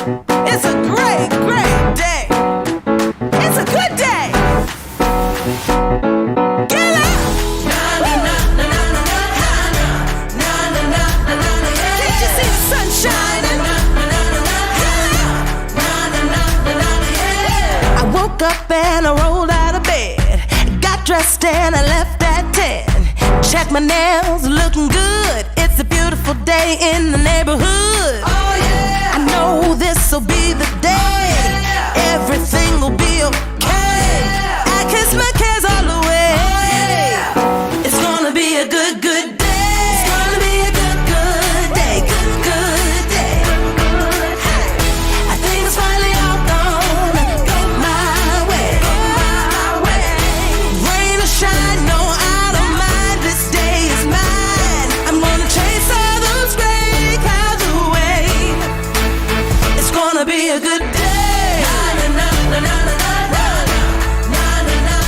It's a great, great day. It's a good day. Get up. Can't you see the sun shining? I woke up and I rolled out of bed. Got dressed and I left at 10. Check my nails, looking good. It's a beautiful day in the neighborhood. Oh yeah! I know this'll be the day. Oh, yeah. Everything will be okay. Oh, yeah. I kiss my cares all away. Oh, yeah. It's gonna be a good, good day. It's gonna be a good, good day. Good, good day. Hey. I think it's finally all gonna go my way. Go my way. Rain or shine, no, I don't mind. This day is mine. I'm gonna chase all those gray clouds away. It's gonna be a good day.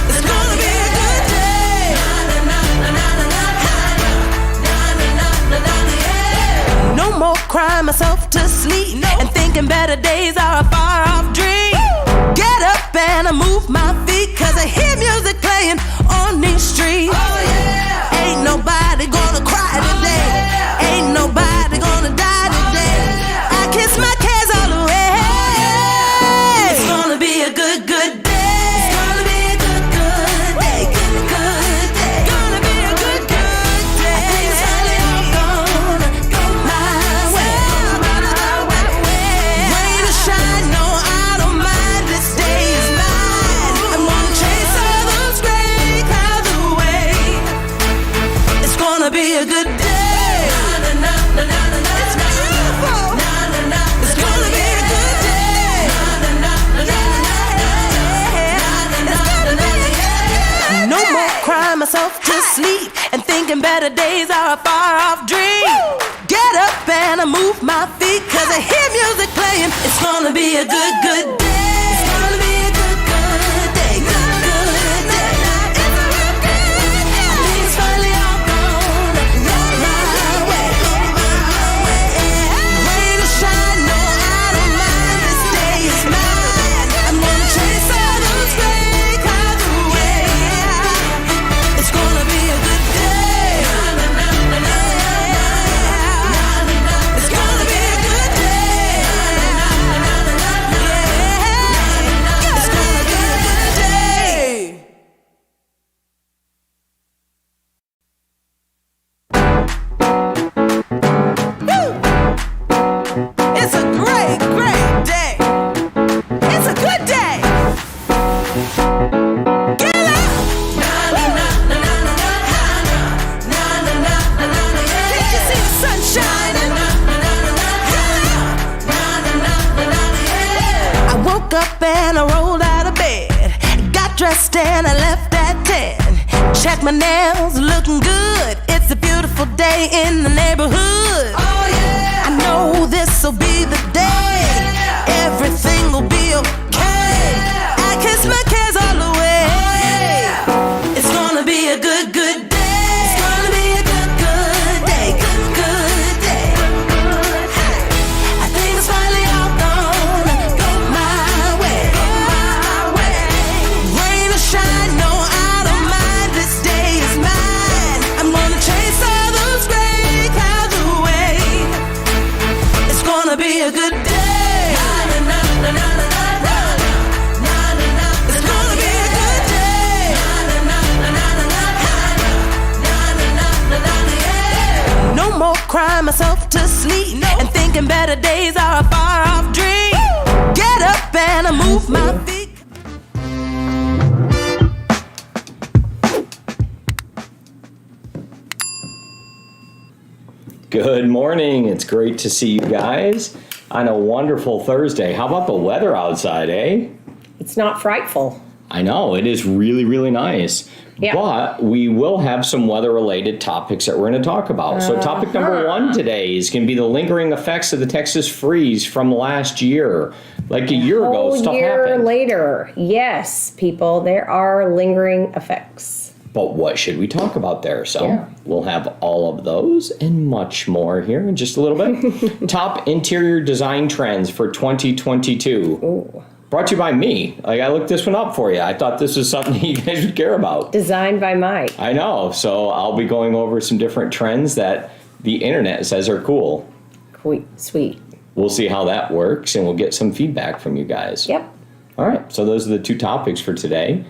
It's gonna be a good day. No more crying myself to sleep and thinking better days are a far off dream. Get up and I move my feet, cause I hear music playing on these streets. Oh yeah! Ain't nobody gonna cry today. Ain't nobody gonna die today. I kiss my cares all away. It's gonna be a good, good day. It's gonna be a good, good day. Good, good day. Gonna be a good, good day. I think it's finally all gonna go my way. Rain or shine, no, I don't mind. This day is mine. I'm gonna chase all those gray clouds away. It's gonna be a good day. It's beautiful. It's gonna be a good day. No more crying myself to sleep and thinking better days are a far off dream. Get up and I move my feet, cause I hear music playing. It's gonna be a good, good day. It's gonna be a good, good day. Good, good day. It's a good day. I think it's finally all gonna go my way. Rain or shine, no, I don't mind. This day is mine. I'm gonna chase all those gray clouds away. It's gonna be a good day. It's gonna be a good day. It's gonna be a good day. Woo! It's a great, great day. It's a good day. Get up. Can't you see the sun shining? I woke up and I rolled out of bed. Got dressed and I left at 10. Check my nails, looking good. It's a beautiful day in the neighborhood. Oh yeah! I know this'll be the day. Oh, yeah. Everything will be okay. Oh, yeah. I kiss my cares all away. Oh, yeah. It's gonna be a good, good day. It's gonna be a good, good day. Good, good day. Hey. I think it's finally all gonna go my way. Go my way. Rain or shine, no, I don't mind. This day is mine. I'm gonna chase all those gray clouds away. It's gonna be a good day. It's gonna be a good day. No more crying myself to sleep and thinking better days are a far off dream. Get up and I move my feet. Good morning. It's great to see you guys on a wonderful Thursday. How about the weather outside, eh? It's not frightful. I know, it is really, really nice. Yeah. But we will have some weather-related topics that we're going to talk about. So topic number one today is going to be the lingering effects of the Texas freeze from last year. Like a year ago, stuff happened. A year later, yes, people, there are lingering effects. But what should we talk about there? So Yeah. we'll have all of those and much more here in just a little bit. Top interior design trends for 2022. Ooh. Brought to you by me. Like, I looked this one up for you. I thought this was something you guys would care about. Designed by Mike. I know. So I'll be going over some different trends that the internet says are cool. Sweet. We'll see how that works, and we'll get some feedback from you guys. Yep. All right. So those are the 2 topics for today.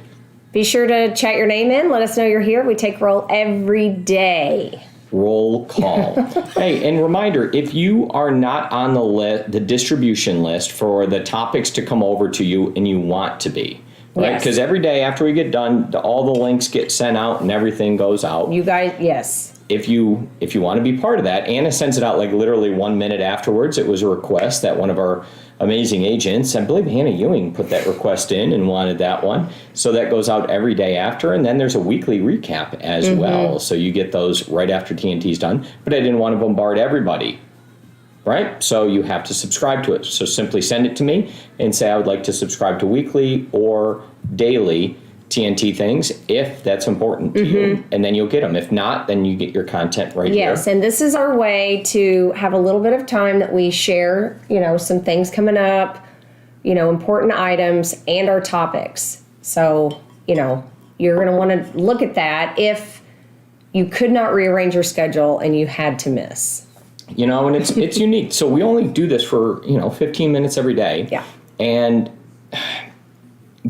Be sure to chat your name in. Let us know you're here. We take roll every day. Roll call. Hey, and reminder, if you are not on the distribution list for the topics to come over to you and you want to be, right? Because every day after we get done, all the links get sent out and everything goes out. You guys, yes. If you want to be part of that, Anna sends it out like literally 1 minute afterwards. It was a request that one of our amazing agents, I believe Hannah Ewing, put that request in and wanted that one. So that goes out every day after, and then there's a weekly recap as well. So you get those right after TNT's done. But I didn't want to bombard everybody, right? So you have to subscribe to it. So simply send it to me and say I would like to subscribe to weekly or daily TNT things if that's important to you, and then you'll get them. If not, then you get your content right here. Yes, and this is our way to have a little bit of time that we share, some things coming up, important items and our topics. So, you're going to want to look at that if you could not rearrange your schedule and you had to miss. And it's unique. So we only do this for, 15 minutes every day. Yeah. And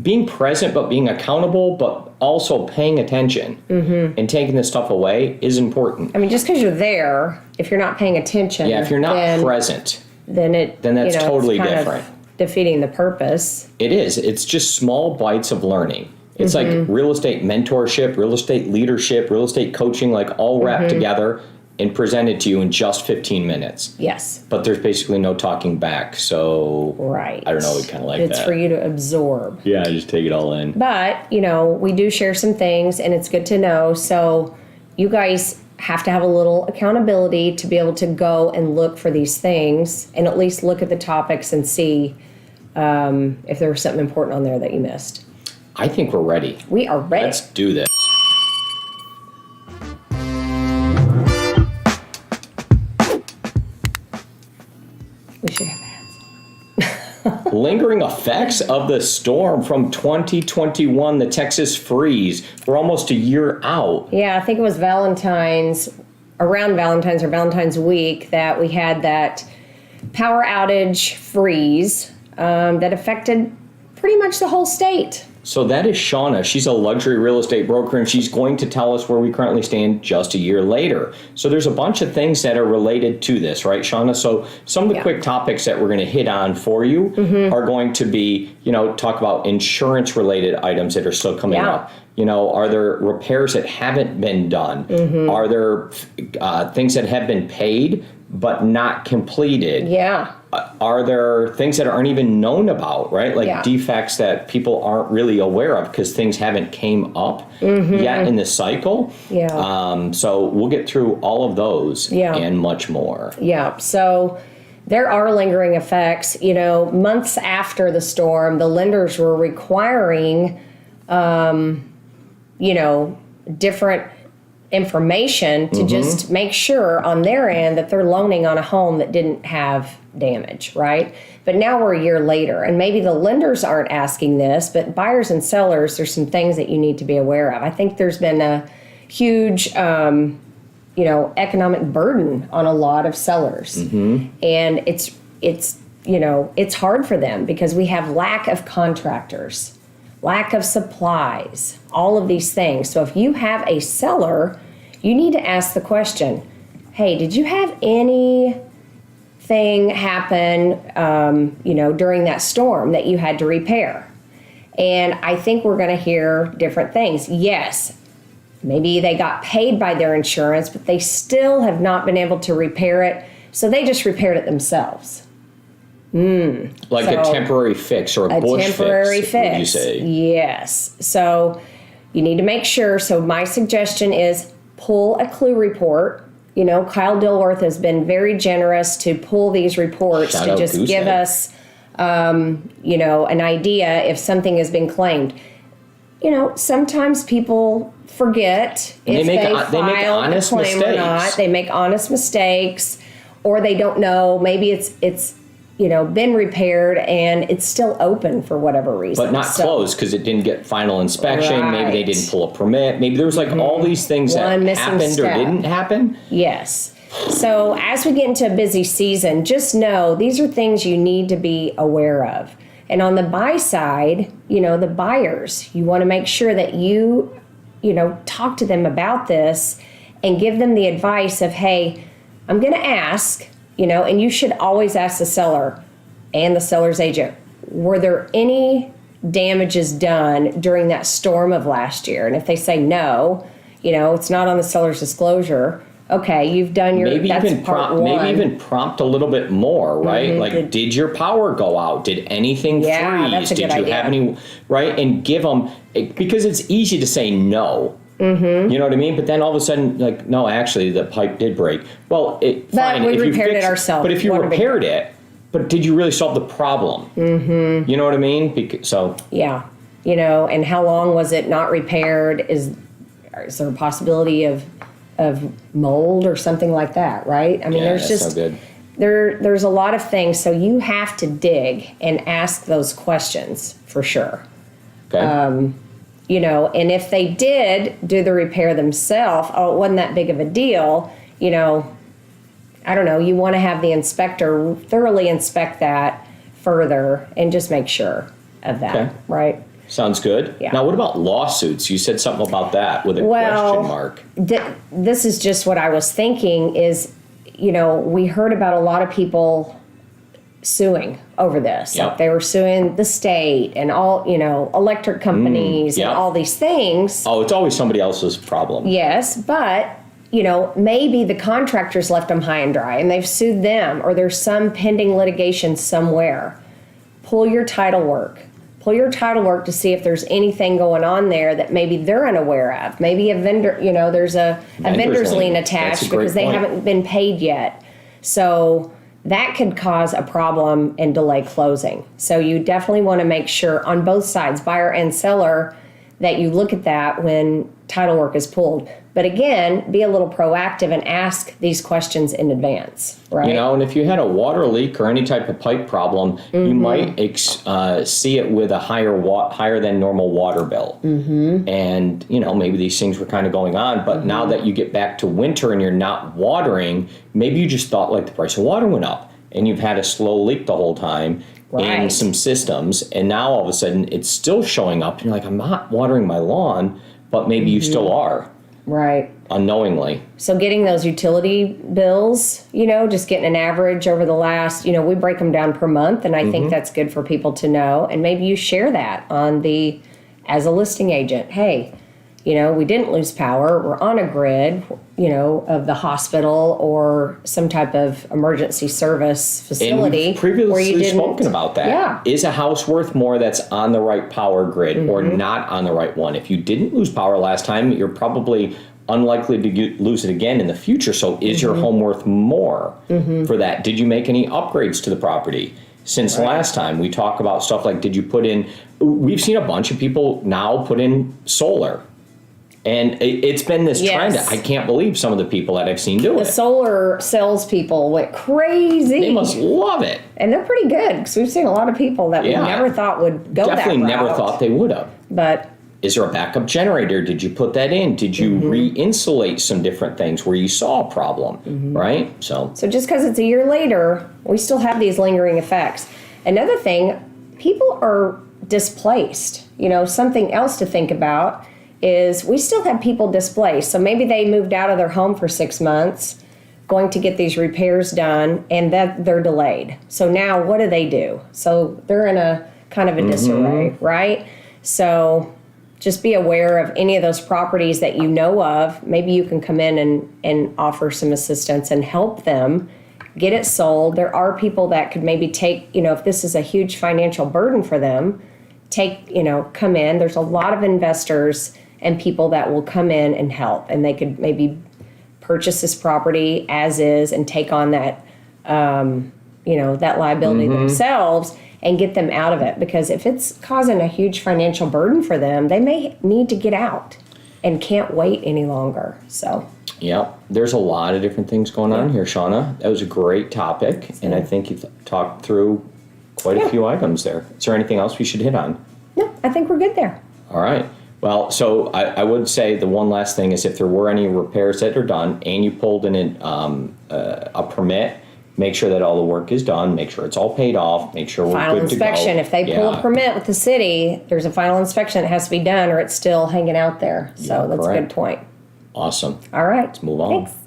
being present, but being accountable, but also paying attention and taking this stuff away is important. I mean, just because you're there, if you're not paying attention. Yeah, if you're not present, then that's totally it's kind different. Of defeating the purpose. It is. It's just small bites of learning. It's like real estate mentorship, real estate leadership, real estate coaching, like all wrapped together and presented to you in just 15 minutes. Yes. But there's basically no talking back. So right. I don't know, we kind of like it's that. It's for you to absorb. Yeah, just take it all in. But, we do share some things and it's good to know. So you guys have to have a little accountability to be able to go and look for these things and at least look at the topics and see if there was something important on there that you missed. I think we're ready. We are ready. Let's do this. We should have ads. Lingering effects of the storm from 2021, the Texas freeze. We're almost a year out. Yeah, I think it was around Valentine's or Valentine's week that we had that power outage freeze that affected pretty much the whole state. So that is Shana. She's a luxury real estate broker, and she's going to tell us where we currently stand just a year later. So there's a bunch of things that are related to this, right, Shana? So some of the quick topics that we're going to hit on for you are going to be, talk about insurance-related items that are still coming up. Are there repairs that haven't been done? Are there things that have been paid but not completed? Yeah. Are there things that aren't even known about, right? Like defects that people aren't really aware of because things haven't came up yet in the cycle. Yeah. So we'll get through all of those and much more. Yeah. So there are lingering effects. Months after the storm, the lenders were requiring, different information to just make sure on their end that they're loaning on a home that didn't have damage, right? But now we're a year later, and maybe the lenders aren't asking this, but buyers and sellers, there's some things that you need to be aware of. I think there's been a huge, economic burden on a lot of sellers, and it's hard for them because we have lack of contractors, lack of supplies, all of these things. So if you have a seller, you need to ask the question, hey, did you have anything happen, during that storm that you had to repair? And I think we're going to hear different things. Yes, maybe they got paid by their insurance, but they still have not been able to repair it, so they just repaired it themselves. Like a temporary fix or a bush temporary fix, would you say? Yes. So you need to make sure. So my suggestion is pull a clue report. Kyle Dilworth has been very generous to pull these reports to just give us, an idea if something has been claimed. sometimes people forget if they filed a claim or not. They make honest mistakes, or they don't know. Maybe it's been repaired and it's still open for whatever reason. But not closed because it didn't get final inspection. Right. Maybe they didn't pull a permit. Maybe there was all these things that happened or didn't happen. Yes. So as we get into a busy season, just know these are things you need to be aware of. And on the buy side, the buyers, you want to make sure that you talk to them about this and give them the advice of, hey, I'm going to ask, and you should always ask the seller and the seller's agent, were there any damages done during that storm of last year? And if they say no, it's not on the seller's disclosure. Okay, you've done your, Maybe even prompt a little bit more, right? Like, did your power go out? Did anything freeze? That's a good idea. Have any, right? And give them, because it's easy to say no. You know what I mean? But then all of a sudden, like, no, actually, the pipe did break. Well, fine. We repaired it ourselves. But if you repaired it, but did you really solve the problem? You know what I mean? Yeah. And how long was it not repaired? Is there a possibility of mold or something like that, right? I mean, there's just so good. There's a lot of things, so you have to dig and ask those questions for sure. Okay. And if they did do the repair themselves, it wasn't that big of a deal, I don't know, you want to have the inspector thoroughly inspect that further and just make sure of that, right? Sounds good. Yeah. Now, what about lawsuits? You said something about that with a question mark. This is just what I was thinking is, we heard about a lot of people suing over this. Yep. Like they were suing the state and all, electric companies and all these things. Oh, it's always somebody else's problem. Yes, but, maybe the contractors left them high and dry and they've sued them, or there's some pending litigation somewhere. Pull your title work to see if there's anything going on there that maybe they're unaware of. Maybe a vendor, there's a vendor's lien attached because they haven't been paid yet. So that could cause a problem and delay closing. So you definitely want to make sure on both sides, buyer and seller, that you look at that when title work is pulled. But again, be a little proactive and ask these questions in advance, right? And if you had a water leak or any type of pipe problem, you might see it with a higher than normal water bill. And, maybe these things were kind of going on. But now that you get back to winter and you're not watering, maybe you just thought like the price of water went up and you've had a slow leak the whole time in some systems. And now all of a sudden it's still showing up. And you're like, I'm not watering my lawn, but maybe you still are. Right. Unknowingly. So getting those utility bills, just getting an average over the last, we break them down per month, and I think that's good for people to know. And maybe you share that as a listing agent. Hey, we didn't lose power. We're on a grid, of the hospital or some type of emergency service facility. And we've previously spoken about that. Yeah. Is a house worth more that's on the right power grid or not on the right one? If you didn't lose power last time, you're probably unlikely to lose it again in the future. So is your home worth more for that? Did you make any upgrades to the property? Since last time, we talk about stuff like, did you put in, we've seen a bunch of people now put in solar. And it's been this trend. I can't believe some of the people that I've seen do it. The solar salespeople went crazy. They must love it. And they're pretty good, because we've seen a lot of people that we never thought would go that route. Definitely never thought they would have. But is there a backup generator? Did you put that in? Did you re-insulate some different things where you saw a problem, right? So just because it's a year later, we still have these lingering effects. Another thing, people are displaced. Something else to think about is we still have people displaced. So maybe they moved out of their home for 6 months, going to get these repairs done, and that they're delayed. So now what do? So they're in a kind of a disarray, right? So just be aware of any of those properties that you know of. Maybe you can come in and offer some assistance and help them get it sold. There are people that could maybe take, if this is a huge financial burden for them, come in. There's a lot of investors and people that will come in and help, and they could maybe purchase this property as is and take on that, that liability themselves, and get them out of it. Because if it's causing a huge financial burden for them, they may need to get out and can't wait any longer. So. Yeah, there's a lot of different things going on here, Shana. That was a great topic, and I think you've talked through quite a few items there. Is there anything else we should hit on? No, I think we're good there. All right. Well, so I would say the one last thing is if there were any repairs that are done and you pulled in a permit, make sure that all the work is done, make sure it's all paid off, make sure we're Final good to go. inspection. If they pull a permit with the city, there's a final inspection that has to be done or it's still hanging out there. So that's a good point. Awesome. All right. Let's move on. Thanks.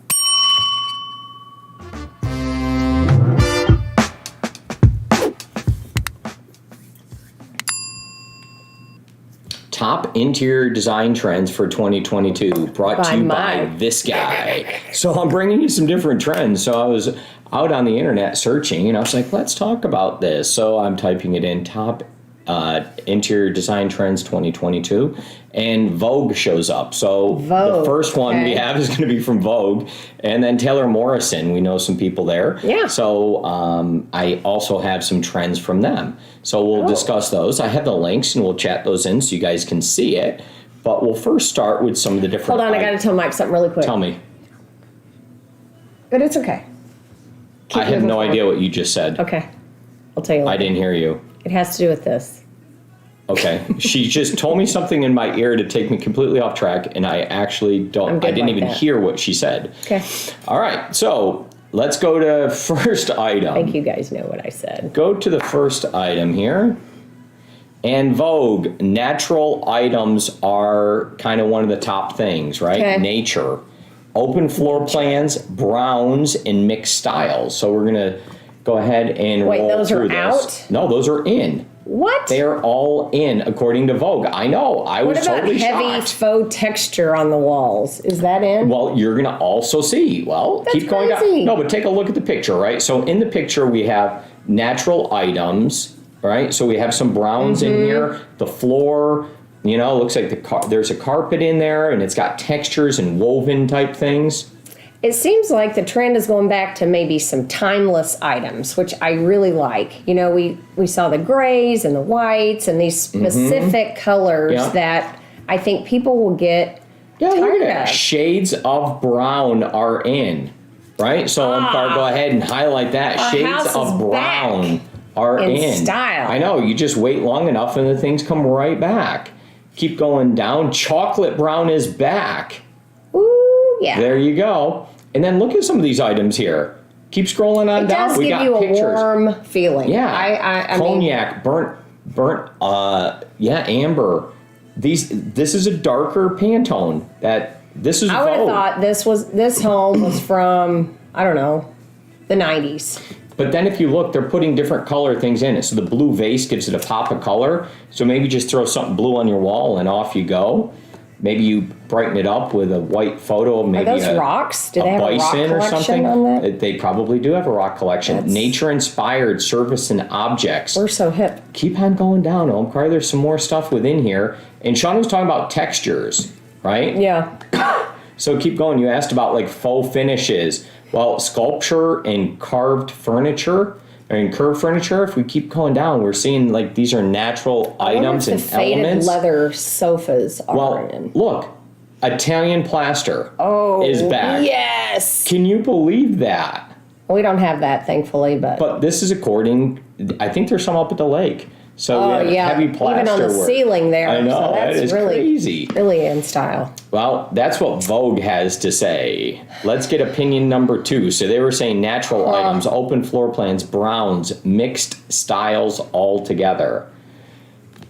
Top interior design trends for 2022, brought to you by this guy. So I'm bringing you some different trends. So I was out on the internet searching, and I was like, let's talk about this. So I'm typing it in, top interior design trends 2022, and Vogue shows up. So the first one we have is going to be from Vogue, and then Taylor Morrison. We know some people there. Yeah. So I also have some trends from them. So we'll discuss those. I have the links, and we'll chat those in so you guys can see it. But we'll first start with some of the different. Hold on, I got to tell Mike something really quick. Tell me. But it's okay. I have no idea what you just said. Okay. I'll tell you later. I didn't hear you. It has to do with this. Okay. She just told me something in my ear to take me completely off track, and I actually I didn't even hear what she said. Okay. All right. So let's go to first item. I think you guys know what I said. Go to the first item here. And Vogue, natural items are kind of one of the top things, right? Okay. Nature. Open floor plans, browns, and mixed styles. So we're going to go ahead and roll those through are this. out? No, those are in. What? They are all in, according to Vogue. I know. I was totally shocked. What about heavy faux texture on the walls? Is that in? Well, you're going to also see. Well, That's keep going crazy. down. No, but take a look at the picture, right? So in the picture, we have natural items, right? So we have some browns in here. The floor, you know, looks like there's a carpet in there, and it's got textures and woven type things. It seems like the trend is going back to maybe some timeless items, which I really like. You know, we saw the grays and the whites and these specific colors that I think people will get tired of. Shades of brown are in, right? So go ahead and highlight that. Shades of brown are in style. I know. You just wait long enough and the things come right back. Keep going down. Chocolate brown is back. Ooh, yeah. There you go. And then look at some of these items here. Keep scrolling on down. It does give you a warm feeling. Yeah. I Cognac, burnt, amber. This is a darker Pantone. This is I would have Vogue. thought this home was from, I don't know, the 90s. But then if you look, they're putting different color things in it. So the blue vase gives it a pop of color. So maybe just throw something blue on your wall and off you go. Maybe you brighten it up with a white photo of maybe Are those rocks? Do they have a rock bison or collection something. on that? They probably do have a rock collection. Nature-inspired service and objects. We're so hip. Keep on going down, Omkar. There's some more stuff within here. And Sean was talking about textures, right? Yeah. So keep going. You asked about like faux finishes. Well, sculpture and carved furniture. Curved furniture, if we keep going down, we're seeing like these are natural items and the faded elements. Leather sofas are Well, in. look, Italian plaster is back. Yes. Can you believe that? We don't have that, thankfully, but this is according. I think there's some up at the lake. So we have heavy plaster even on the work. ceiling there. I know, so that's that is really crazy. Really in style. Well, that's what Vogue has to say. Let's get opinion number 2. So they were saying natural items, open floor plans, browns, mixed styles all together.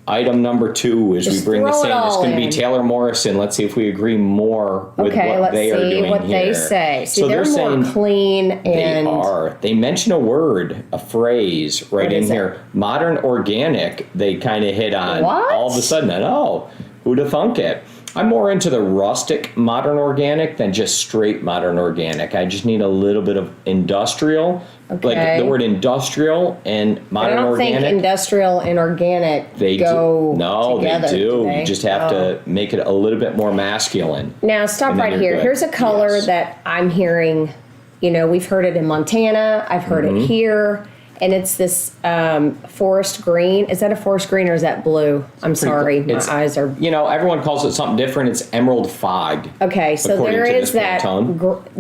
Item number 2 is we bring this in. It's going to be Taylor Morrison. Let's see if we agree more with what they are doing here. Okay, let's see what they say. See, so they're more saying clean and... They are. They mention a word, a phrase right in here. Modern organic, they kind of hit on. What? All of a sudden, I know. Who'd have thunk it? I'm more into the rustic modern organic than just straight modern organic. I just need a little bit of industrial. Okay. Like the word industrial and modern organic. I don't think industrial and organic go together. They do. They? You just have to make it a little bit more masculine. Now, stop right here. Good. Here's a color that I'm hearing, you know, we've heard it in Montana. I've heard it here. And it's this forest green. Is that a forest green or is that blue? I'm sorry, my eyes are... everyone calls it something different. It's emerald fog. Okay, so there is that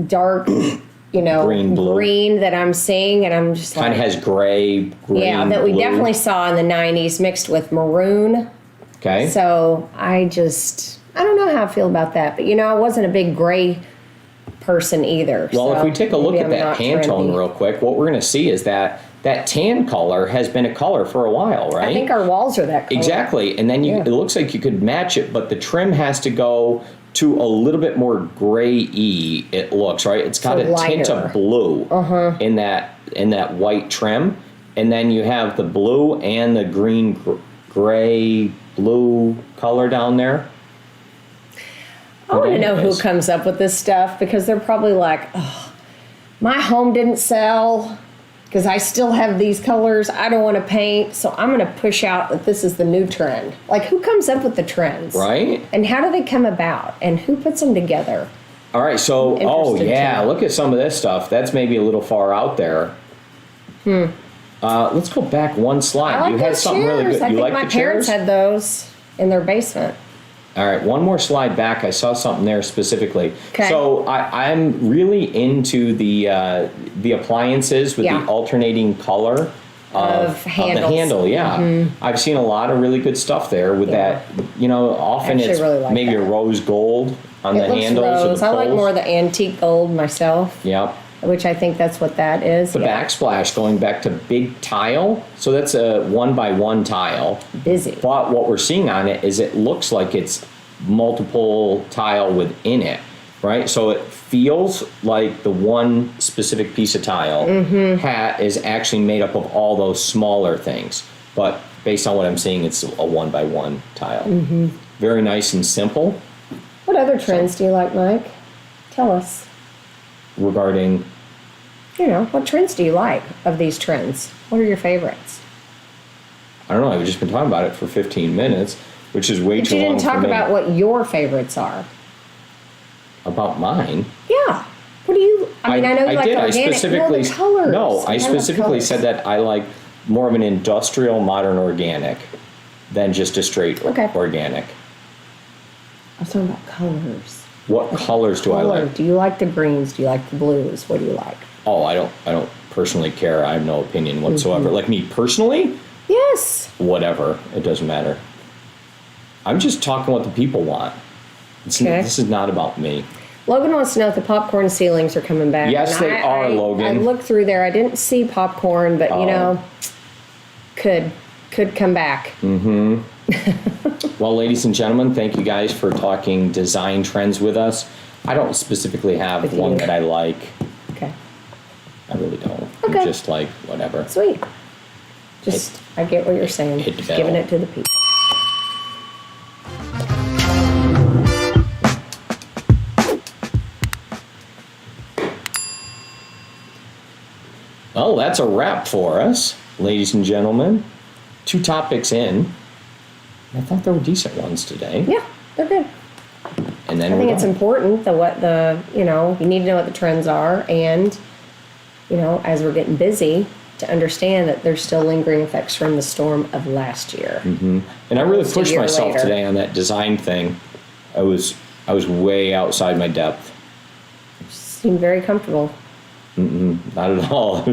dark, green that I'm seeing, and I'm just kind of has green, that we blue. definitely saw in the 90s mixed with maroon. Okay. So I don't know how I feel about that. But, I wasn't a big gray person either. Well, so if we take a look at maybe I'm that not Pantone trendy. real quick, what we're going to see is that tan color has been a color for a while, right? I think our walls are that color. Exactly. And then it looks like you could match it, but the trim has to go to a little bit more gray-y, it looks, right? It's got a tint of blue in that white trim. And then you have the blue and the green, gray, blue color down there. I want to know who comes up with this stuff, because they're probably like, oh, my home didn't sell because I still have these colors. I don't want to paint, so I'm going to push out that this is the new trend. Like, who comes up with the trends? Right. And how do they come about? And who puts them together? All right, so, look at some of this stuff. That's maybe a little far out there. Let's go back one slide. I like You had those something chairs. really good. I You think like my the parents chairs? had those in their basement. All right, one more slide back. I saw something there specifically. Okay. So I'm really into the appliances with the alternating color of the handle. Yeah, I've seen a lot of really good stuff there with that. Often it's really like maybe that. a rose gold on the It looks handles. Or rose. the I like poles. more of the antique gold myself. Yep. Which I think that's what that is. The backsplash going back to big tile. So that's a 1x1 tile. Busy. But what we're seeing on it is it looks like it's multiple tile within it, right? So it feels like the one specific piece of tile is actually made up of all those smaller things. But based on what I'm seeing, it's a 1x1 tile. Very nice and simple. What other trends do you like, Mike? Tell us. Regarding, what trends do you like of these trends? What are your favorites? I don't know, I've just been talking about it for 15 minutes, which is way But too you long didn't for talk me. about what your favorites are. About mine? Yeah. What do you? I know you like did. the organic. I specifically, the colors. No, I specifically said that I like more of an industrial modern organic than just a straight organic. I was talking about colors. What colors do I like? Do you like the greens? Do you like the blues? What do you like? Oh, I don't personally care. I have no opinion whatsoever. Like me personally, Yes. whatever. It doesn't matter. I'm just talking what the people want. This is not about me. Logan wants to know if the popcorn ceilings are coming back. Yes, And they are, Logan. I looked through there. I didn't see popcorn, but could come back. Well, ladies and gentlemen, thank you guys for talking design trends with us. I don't specifically have one that I like. Okay. I really don't. Okay. I'm just like, whatever. Sweet. I get what you're saying. hit the Just bell. giving it to the people. Well, that's a wrap for us, ladies and gentlemen. 2 topics in. I thought there were decent ones today. Yeah, they're good. And then I think it's important you need to know what the trends are, and as we're getting busy, to understand that there's still lingering effects from the storm of last year. And I really Almost a pushed year myself later. today on that design thing. I was way outside my depth. Seemed very comfortable. Not at all.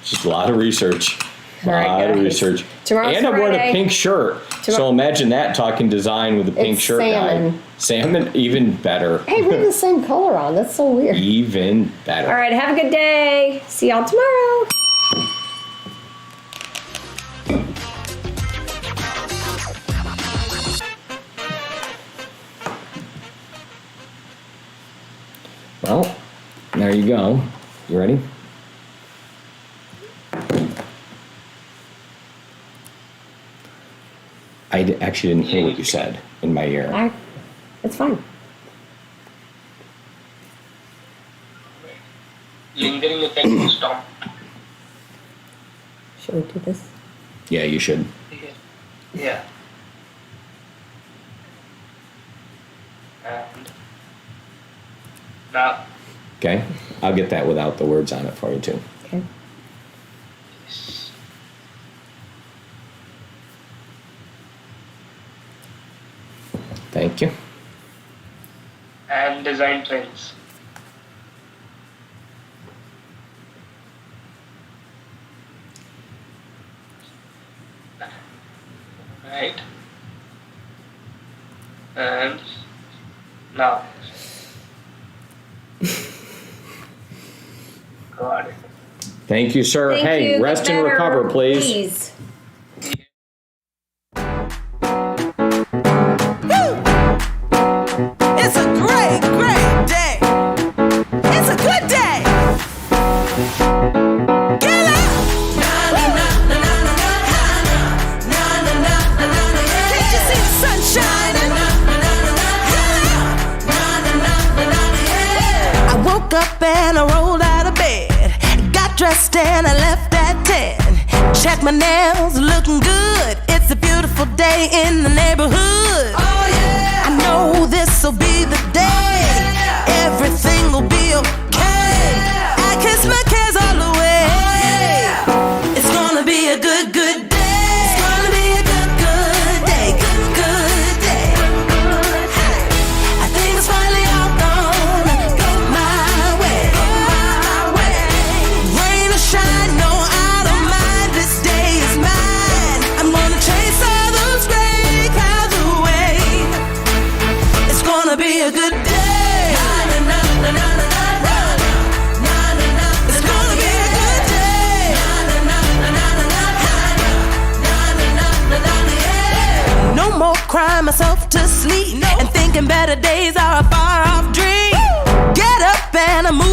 Just a lot of research. All right, lot of guys. research. Tomorrow's and I'm wearing a Friday. pink shirt. So imagine that, talking design with a pink It's shirt salmon. guy. Salmon, even better. Hey, we have the same color on. That's so weird. Even better. All right, have a good day. See y'all tomorrow. Well, there you go. You ready? Actually didn't hear what you said in my ear. It's fine. Lingering effect will stop. Should we do this? Yeah, you should. Yeah. And now Okay? I'll get that without the words on it for you, too. Okay. Thank you. and design trends. Right. And now. Got it. Thank you, sir. Thank Hey, you. rest Get and better, recover, please. please. It's a great, great day. It's a good day. Get up. Can't you see the sun shining? I woke up and I rolled out of bed. Got dressed and I left at 10. Check my nails, looking good. It's a beautiful day in the neighborhood. Oh yeah. I know this'll be the day. Everything will be okay. I kiss my cares all away. It's gonna be a good, good day. It's gonna be a good, good day. Good, good day. I think it's finally all gonna go my way. Rain or shine, no, I don't mind. This day is mine. I'm gonna chase all those gray clouds away. It's gonna be a good day. It's gonna be a good day. No more crying myself to sleep and thinking better days are a far off dream. Get up and I move.